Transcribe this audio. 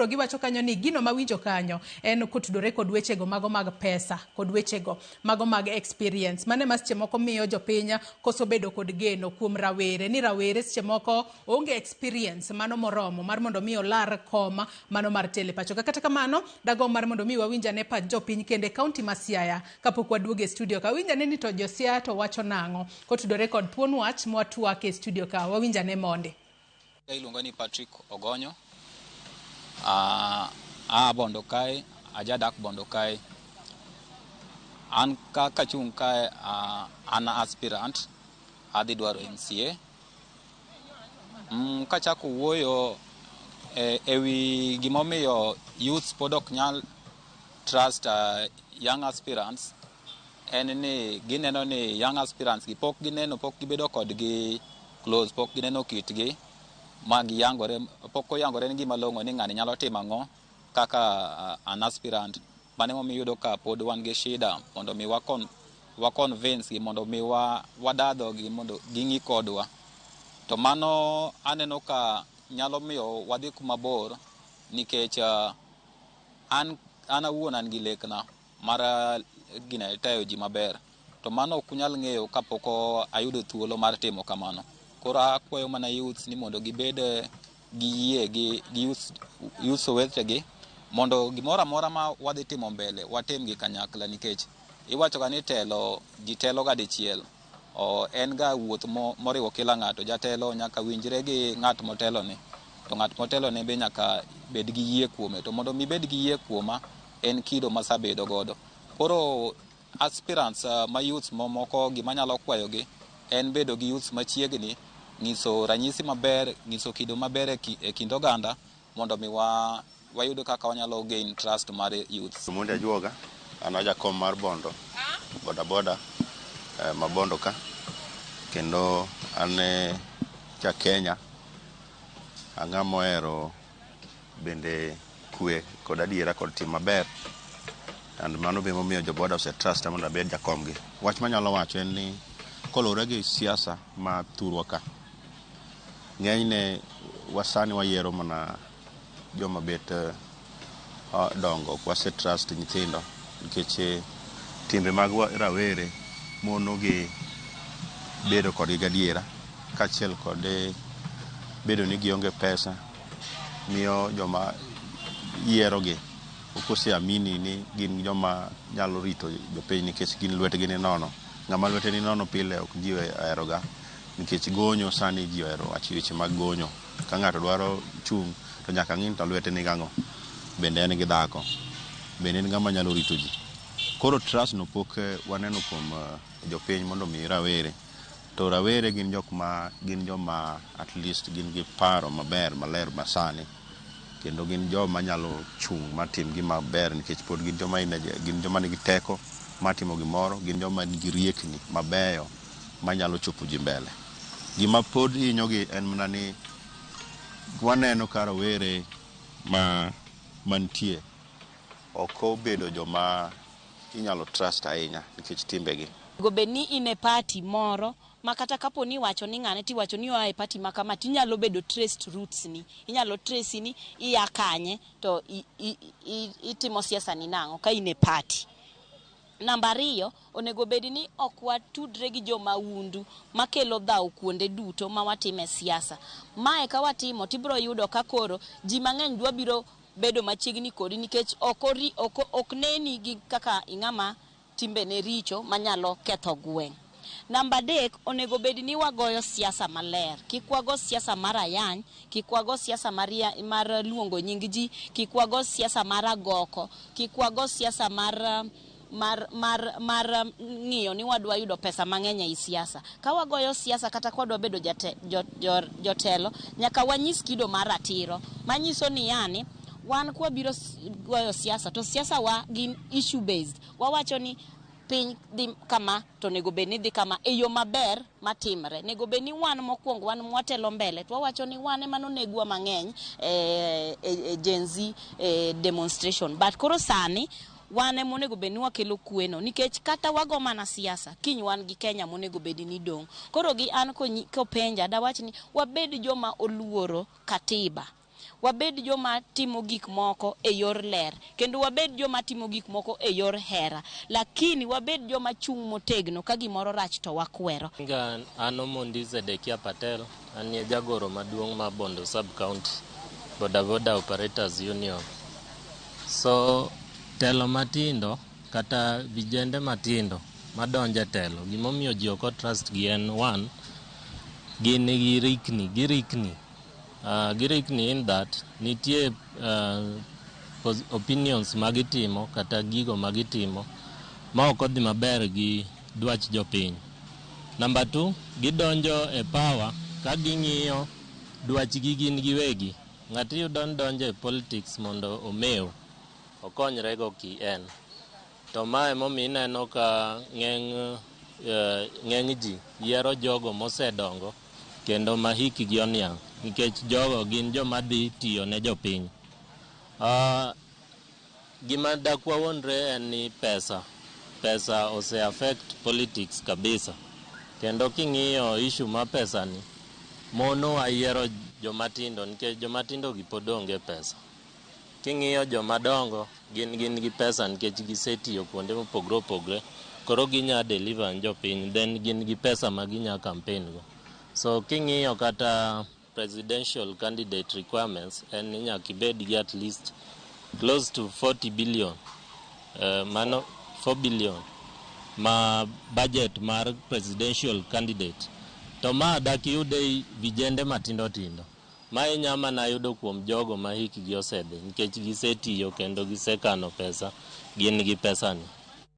Giwacho kanyo ni gino mawinjo kanyo en kotudore kod wechego mago mag pesa kod wechego mago mag experience. Mane seche moko miyo jopiny koso bedo kod geno kuom rawere ni rawere seche moko onge experience mano moromo mar mondo mi olar kom mano mar tele pacho. Kata kamano dago mar mondo mi wawinjane pach jopiny kende kaunti ma Siaya kapok waduoge studio ka. Winjane ni to Josia to wacho nang'o kotudore kod thuon wach mwatwake studio ka. Wawinjane mondi. Iluongo ni Patrick Ogonyo. Bondo kae, ajadak Bondo kae. An kachung' kae, an aspirant, adhi dwaro MCA. Kachako wuoyo ewi gimomiyo youth pod ok nyal trust young aspirants, en ni gineno ni young aspirants gi pok gibedo kodgi close, pok gineno kitgi. Magi yangore pok oyangore ni gima longo ni ng'ani nyalo timo ang'o kaka an aspirant. Mane momiyo yudo ka pod wan gi shida mondo mi wa convince gi mondo mi wadadho gi mondo ging'i kodwa. To mano aneno ka nyalo miyo wadhi kuma bor nikech an awuon an gi lekna mar gina tayo ji maber. To mano ok nyal ng'eyo kapok ayudo thuolo mar timo kamano. Koro akwayo mana youth ni mondo gibed gi yie gi youth wetegi mondo gimoro amora ma wadhi timo mbele watim gi kanyakla, nikech iwacho ga ni ji telo ga dichiel. En ga wuoth moriwo kila ng'ato. Jatelo nyaka winjre gi ng'at motelo ni, to ng'at motelo ne be nyaka bed gi yie kuome. To mondo mi bed gi yie kuoma en kido masabedo godo. Koro aspirants ma youth moko gima nyalo kwayogi en bedo gi youth machiegni, nyiso ranyisi maber, nyiso kido maber e kind oganda mondo mi wayudo kaka wanyalo gain trust mar youth. Mundi ajuoga, an ajakom mar Bondo, boda ma Bondo ka, kendo an ja Kenya, ang'ama ohero bende kwe kod adiera kod tim maber, and mano be momiyo jo boda ose trust mondo abed jakomgi. Wach manyalo wacho en ni kolure gi siasa ma thurwa ka, ng'enyne wasani wayiero mana joma bet dongo, ok wase trust nyithindo nikech timbe mag rawere mono gi bedo kodgi gadiera, kachiel kod bedo ni gionge pesa miyo joma yiero gi ok oseamini ni gin joma nyalo rito jopiny, nikech gin lwetgi ni nono. Ng'ama lwete ni nono pile ok ji oheroga, nikech gonyo sani ji ohero weche mag gonyo. Ka ng'ato dwaro chung' to nyaka ng'in to lwete ni gang'o, bende en gi dhako, bende en ng'ama nyalo rito ji. Koro trust no pok waneno kuom jopiny mondo mi rawere. To rawere gin joma at least gin gi paro maber maler masani, kendo gin joma nyalo chung' matim gima ber, nikech pod gin joma nigi teko matimo gimoro, gin joma nigi riekni mabeyo manyalo chopo ji mbele. Gima pod hinyogi en mana ni waneno ka rawere mantie ok obedo joma inyalo trust ahinya nikech timbegi. Gobeni ine party moro makata kapo ni wacho ni ng'ane ti wacho ni oa e party makama, tinyalo bedo traced roots ni, inyalo trace ni iya kanye to itimo siasa ni nang'o ka ine party. Namba 2, onego bedi ni ok watudre gi joma undu makelo dhao kuonde duto ma watime siasa. Mae ka watimo tibro yudo ka koro ji mang'eny dwa biro bedo machiegni kodi nikech ok neni gi kaka ing'ama timbe ne richo manyalo ketho gweng'. Namba 3, onego bedi ni wagoyo siasa maler. Kik wago siasa mar ayany, kik wago siasa mar luongo nying ji, kik wago siasa mar agoko, kik wago siasa mar ng'iyo ni wadwa yudo pesa mang'eny e siasa. Ka wagoyo siasa kata kwa dwa bedo jotelo, nyaka wanyis kido mar ratiro manyiso ni yani wan kwa biro goyo siasa to siasa wa gin issue based. Wawacho ni piny dhi kama to nego bed ni dhi kama e yo maber matimre. Nego bed ni wan mokwongo, wan mwatelo mbele, to wawacho ni wan ema nonegwa mang'eny Gen Z demonstration. But koro sani wane monego bed ni wakelo kweno, nikech kata wago mana siasa kiny wan gi Kenya monego bed ni dong'. Koro gi an kopenja da wach ni wabed joma oluoro katiba, wabed joma timo gik moko e yor ler, kendo wabed joma timo gik moko e yor hera, lakini wabed joma chung' motegno ka gimoro rach to wakwero. An Omondi Zedekia Patel, anie jagoro maduong' ma Bondo Sub County Boda Operators Union. So telo matindo kata vijende matindo madonje telo, gimomiyo ji ok trust gi en one, gin girikni in that nitie opinions magitimo kata gigo magitimo ma ok odhi maber gi dwach jopiny. Number 2, gidonjo e power ka ging'iyo dwachgi gin giwegi. Ng'ati yudo donjo e politics mondo omew okonyre go ki en. To mae momi ineno ka ng'eng ji yiero jogo mosedongo kendo ma hikgi oniang', nikech jogo gin joma dhi tiyo ne jopiny. Gima dakwa wonre en ni pesa ose affect politics kabisa. Kendo king'iyo issue ma pesa ni, mono ayiero jomatindo nikech jomatindo gi pod onge pesa. King'iyo jomadongo gin gi pesa nikech gisetiyo kuonde mopogre opogre, koro ginya deliver ne jopiny, then gin gi pesa ma ginya campaign go. So king'iyo kata presidential candidate requirements en ni nyaka ibed gi at least close to 40 billion, 4 billion ma budget mar presidential candidate. To ma dak yude vijende matindo tindo, ma inyama na yudo kuom jogo ma hikgi osedhi nikech gisetiyo kendo gisekano pesa, gin gi pesa ni.